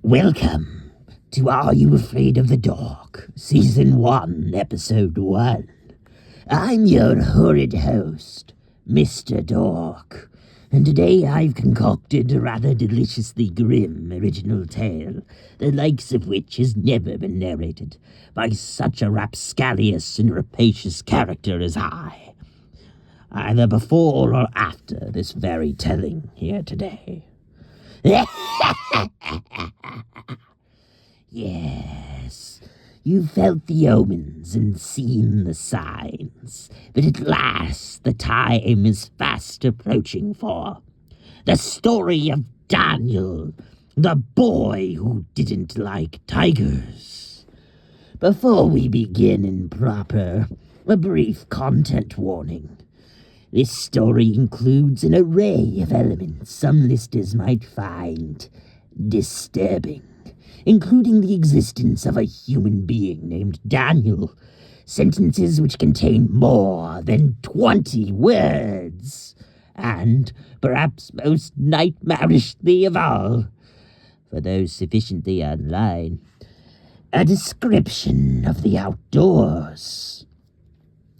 Welcome to Are You Afraid of the Dork? Season 1, Episode 1. I'm your horrid host, Mr. Dork, and today I've concocted a rather deliciously grim original tale, the likes of which has never been narrated by such a rapscallious and rapacious character as I, either before or after this very telling here today. Yes, you've felt the omens and seen the signs, but at last the time is fast approaching for the story of Daniel, the boy who didn't like tigers. Before we begin in proper, a brief content warning. This story includes an array of elements some listeners might find disturbing, including the existence of a human being named Daniel, sentences which contain more than 20 words, and, perhaps most nightmarishly of all, for those sufficiently online, a description of the outdoors.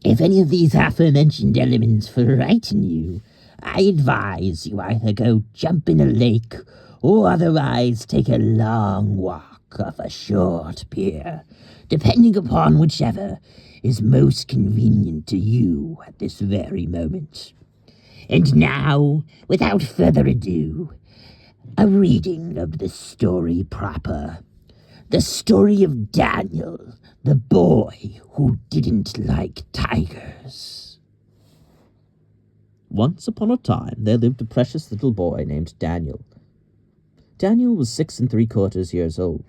If any of these aforementioned elements frighten you, I advise you either go jump in a lake or otherwise take a long walk off a short pier, depending upon whichever is most convenient to you at this very moment. And now, without further ado, a reading of the story proper. The story of Daniel, the boy who didn't like tigers. Once upon a time there lived a precious little boy named Daniel. Daniel was 6 3/4 years old,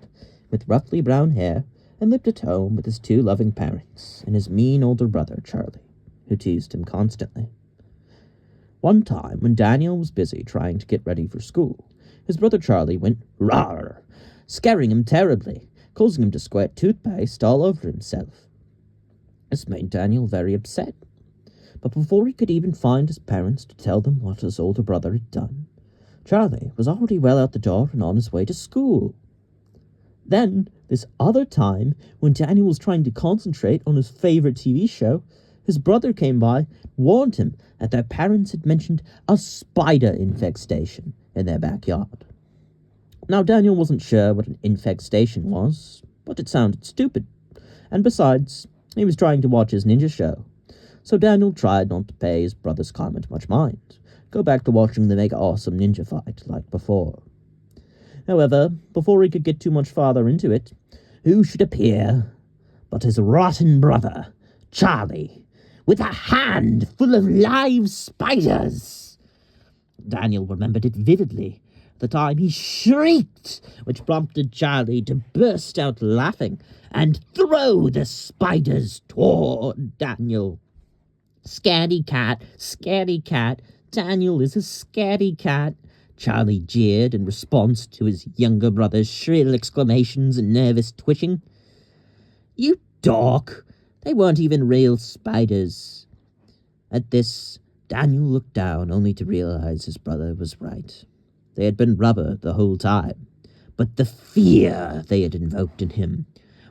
with roughly brown hair, and lived at home with his 2 loving parents and his mean older brother, Charlie, who teased him constantly. One time, when Daniel was busy trying to get ready for school, his brother Charlie went "rawr," scaring him terribly, causing him to squirt toothpaste all over himself. This made Daniel very upset, but before he could even find his parents to tell them what his older brother had done, Charlie was already well out the door and on his way to school. Then, this other time, when Daniel was trying to concentrate on his favorite TV show, his brother came by and warned him that their parents had mentioned a spider infestation in their backyard. Now, Daniel wasn't sure what an infestation was, but it sounded stupid. And besides, he was trying to watch his ninja show. So Daniel tried not to pay his brother's comment much mind. Go back to watching the mega awesome ninja fight like before. However, before he could get too much farther into it, who should appear but his rotten brother, Charlie, with a hand full of live spiders. Daniel remembered it vividly. The time he shrieked, which prompted Charlie to burst out laughing and throw the spiders toward Daniel. Scaredy cat, Daniel is a scaredy cat, Charlie jeered in response to his younger brother's shrill exclamations and nervous twitching. You dork! They weren't even real spiders. At this, Daniel looked down only to realize his brother was right. They had been rubber the whole time, but the fear they had invoked in him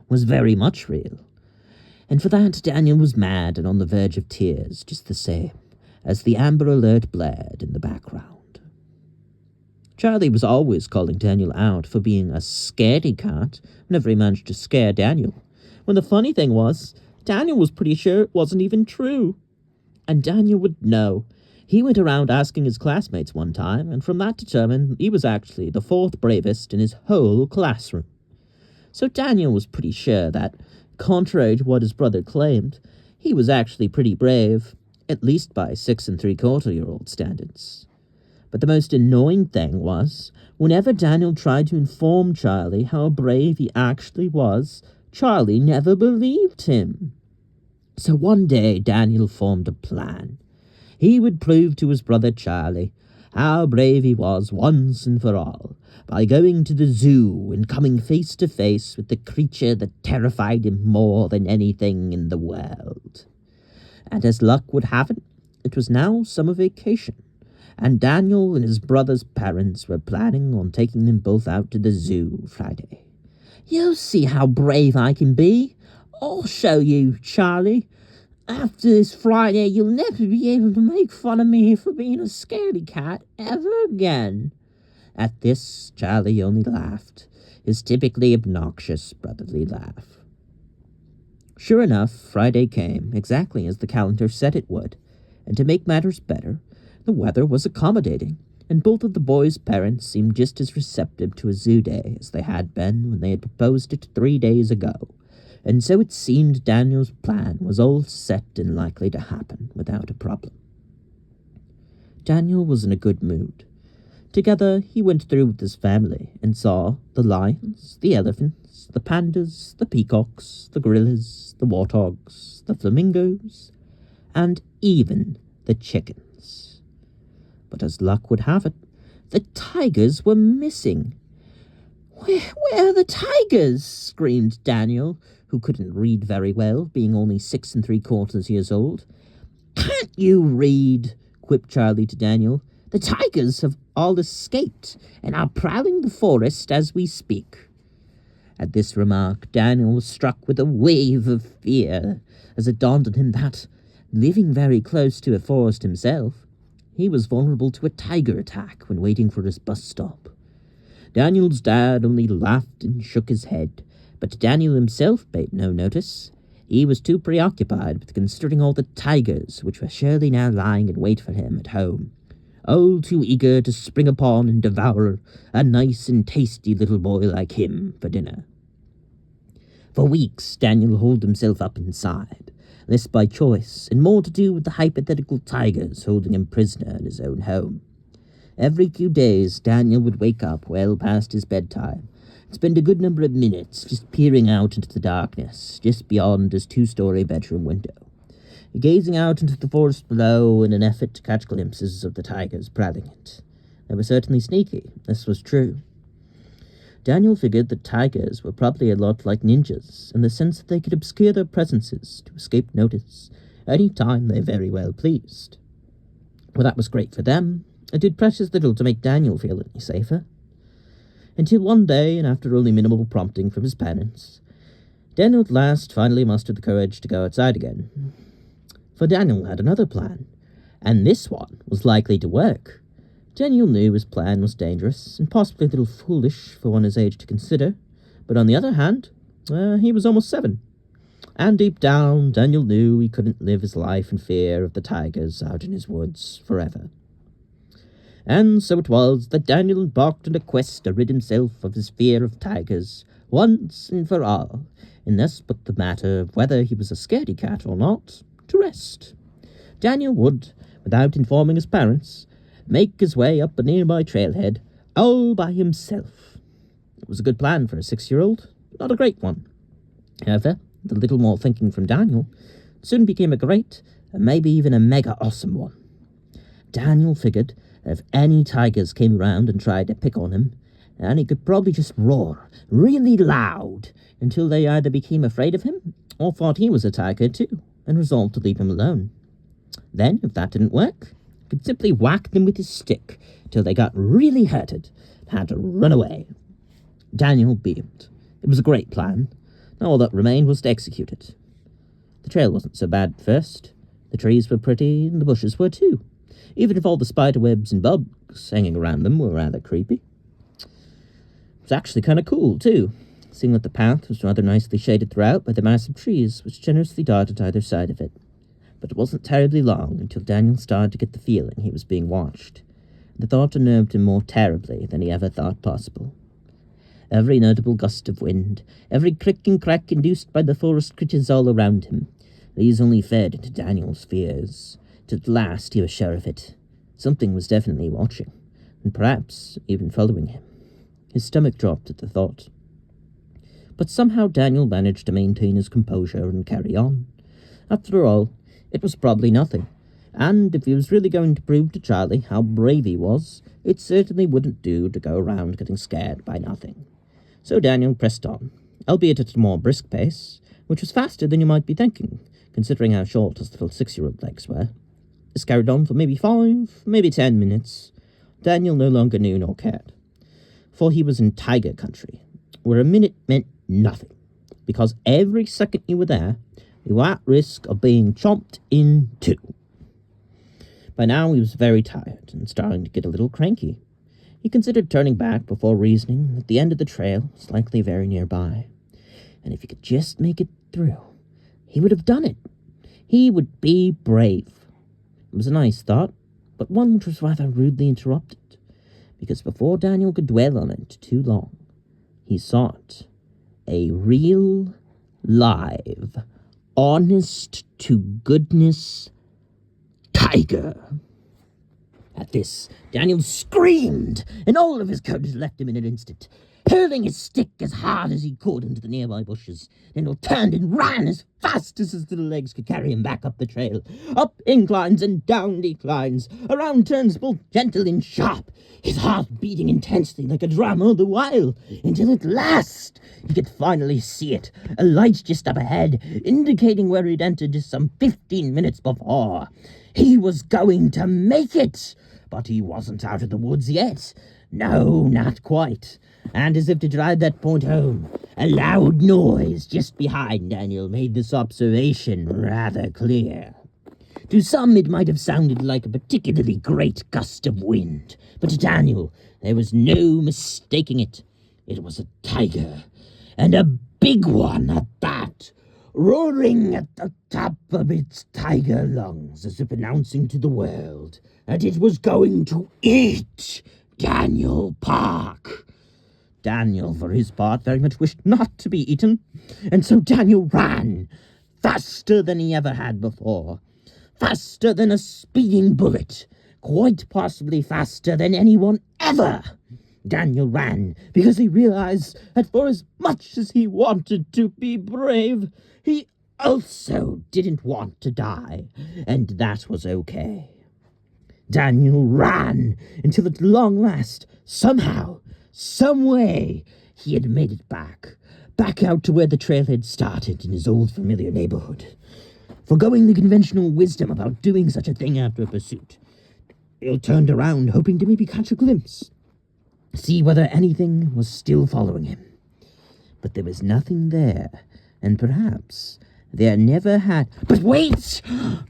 was very much real. And for that, Daniel was mad and on the verge of tears, just the same, as the Amber Alert blared in the background. Charlie was always calling Daniel out for being a scaredy cat whenever he managed to scare Daniel, when the funny thing was, Daniel was pretty sure it wasn't even true. And Daniel would know. He went around asking his classmates one time, and from that determined he was actually the 4th bravest in his whole classroom. So Daniel was pretty sure that, contrary to what his brother claimed, he was actually pretty brave, at least by 6 3/4-year-old standards. But the most annoying thing was, whenever Daniel tried to inform Charlie how brave he actually was, Charlie never believed him. So one day Daniel formed a plan. He would prove to his brother Charlie how brave he was once and for all by going to the zoo and coming face to face with the creature that terrified him more than anything in the world. And as luck would have it, it was now summer vacation, and Daniel and his brother's parents were planning on taking them both out to the zoo Friday. "You'll see how brave I can be. I'll show you, Charlie. After this Friday, you'll never be able to make fun of me for being a scaredy cat ever again." At this, Charlie only laughed, his typically obnoxious brotherly laugh. Sure enough, Friday came, exactly as the calendar said it would, and to make matters better, the weather was accommodating, and both of the boys' parents seemed just as receptive to a zoo day as they had been when they had proposed it 3 days ago, and so it seemed Daniel's plan was all set and likely to happen without a problem. Daniel was in a good mood. Together, he went through with his family and saw the lions, the elephants, the pandas, the peacocks, the gorillas, the warthogs, the flamingos, and even the chickens. But as luck would have it, the tigers were missing. Where are the tigers?" screamed Daniel, who couldn't read very well, being only 6 3/4 years old. "Can't you read?" quipped Charlie to Daniel. "The tigers have all escaped and are prowling the forest as we speak." At this remark, Daniel was struck with a wave of fear, as it dawned on him that, living very close to a forest himself, he was vulnerable to a tiger attack when waiting for his bus stop. Daniel's dad only laughed and shook his head, but Daniel himself paid no notice. He was too preoccupied with considering all the tigers which were surely now lying in wait for him at home, all too eager to spring upon and devour a nice and tasty little boy like him for dinner. For weeks, Daniel holed himself up inside, less by choice and more to do with the hypothetical tigers holding him prisoner in his own home. Every few days, Daniel would wake up well past his bedtime and spend a good number of minutes just peering out into the darkness just beyond his 2-story bedroom window, gazing out into the forest below in an effort to catch glimpses of the tigers prowling it. They were certainly sneaky, this was true. Daniel figured that tigers were probably a lot like ninjas in the sense that they could obscure their presences to escape notice any time they very well pleased. Well, that was great for them. It did precious little to make Daniel feel any safer. Until one day, and after only minimal prompting from his parents, Daniel at last finally mustered the courage to go outside again. For Daniel had another plan, and this one was likely to work. Daniel knew his plan was dangerous, and possibly a little foolish for one his age to consider, but on the other hand, he was almost 7. And deep down, Daniel knew he couldn't live his life in fear of the tigers out in his woods forever. And so it was that Daniel embarked on a quest to rid himself of his fear of tigers once and for all, and thus put the matter of whether he was a scaredy cat or not to rest. Daniel would, without informing his parents, make his way up a nearby trailhead all by himself. It was a good plan for a 6-year-old, but not a great one. However, with a little more thinking from Daniel, it soon became a great, and maybe even a mega awesome one. Daniel figured that if any tigers came around and tried to pick on him, and he could probably just roar really loud until they either became afraid of him or thought he was a tiger too, and resolved to leave him alone. Then, if that didn't work, he could simply whack them with his stick till they got really hurted and had to run away. Daniel beamed. It was a great plan. Now all that remained was to execute it. The trail wasn't so bad at first. The trees were pretty, and the bushes were too, even if all the spiderwebs and bugs hanging around them were rather creepy. It was actually kind of cool, too, seeing that the path was rather nicely shaded throughout by the massive trees which generously dotted either side of it. But it wasn't terribly long until Daniel started to get the feeling he was being watched. The thought unnerved him more terribly than he ever thought possible. Every notable gust of wind, every crick and crack induced by the forest creatures all around him, these only fed into Daniel's fears, till at last he was sure of it. Something was definitely watching, and perhaps even following him. His stomach dropped at the thought. But somehow Daniel managed to maintain his composure and carry on. After all, it was probably nothing, and if he was really going to prove to Charlie how brave he was, it certainly wouldn't do to go around getting scared by nothing. So Daniel pressed on, albeit at a more brisk pace, which was faster than you might be thinking, considering how short his little 6-year-old legs were. This carried on for maybe 5, maybe 10 minutes. Daniel no longer knew nor cared, for he was in tiger country, where a minute meant nothing, because every second you were there, you were at risk of being chomped in two. By now he was very tired and starting to get a little cranky. He considered turning back before reasoning that the end of the trail was likely very nearby, and if he could just make it through, he would have done it. He would be brave. It was a nice thought, but one which was rather rudely interrupted, because before Daniel could dwell on it too long, he sought a real, live, honest-to-goodness tiger. At this, Daniel screamed, and all of his courage left him in an instant. Hurling his stick as hard as he could into the nearby bushes, Daniel turned and ran as fast as his little legs could carry him back up the trail, up inclines and down declines, around turns both gentle and sharp, his heart beating intensely like a drum all the while, until at last he could finally see it, a light just up ahead, indicating where he'd entered just some 15 minutes before. He was going to make it, but he wasn't out of the woods yet. No, not quite. And as if to drive that point home, a loud noise just behind Daniel made this observation rather clear. To some it might have sounded like a particularly great gust of wind, but to Daniel there was no mistaking it. It was a tiger, and a big one at that, roaring at the top of its tiger lungs as if announcing to the world that it was going to eat Daniel Park. Daniel, for his part, very much wished not to be eaten, and so Daniel ran, faster than he ever had before, faster than a speeding bullet, quite possibly faster than anyone ever. Daniel ran because he realized that for as much as he wanted to be brave, he also didn't want to die, and that was okay. Daniel ran until at long last, somehow, some way, he had made it back out to where the trail had started in his old familiar neighborhood. Forgoing the conventional wisdom about doing such a thing after a pursuit, Bill turned around, hoping to maybe catch a glimpse, see whether anything was still following him. But there was nothing there, and perhaps there never had... But wait!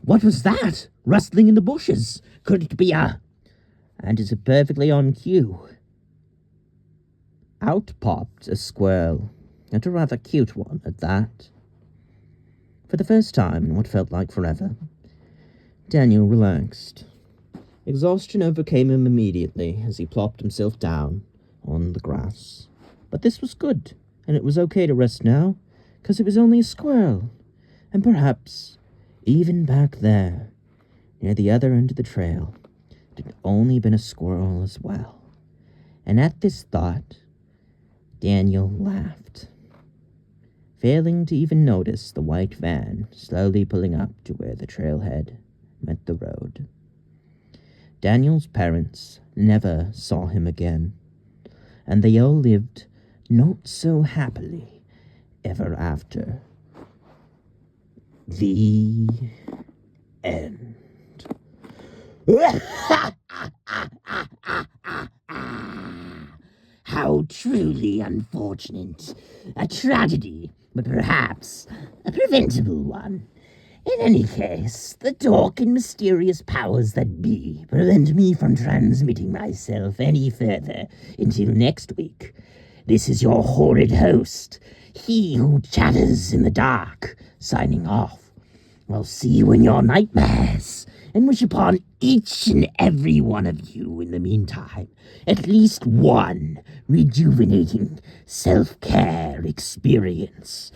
What was that? Rustling in the bushes. Could it be a... And it's perfectly on cue. Out popped a squirrel, and a rather cute one at that. For the first time in what felt like forever, Daniel relaxed. Exhaustion overcame him immediately as he plopped himself down on the grass. But this was good, and it was okay to rest now, because it was only a squirrel, and perhaps, even back there, near the other end of the trail, it had only been a squirrel as well. And at this thought, Daniel laughed, failing to even notice the white van slowly pulling up to where the trailhead met the road. Daniel's parents never saw him again, and they all lived not so happily ever after. The end. How truly unfortunate. A tragedy, but perhaps a preventable one. In any case, the Dork and mysterious powers that be prevent me from transmitting myself any further until next week. This is your horrid host, he who chatters in the dark, signing off. I'll see you in your nightmares, and wish upon each and every one of you in the meantime at least one rejuvenating self-care experience.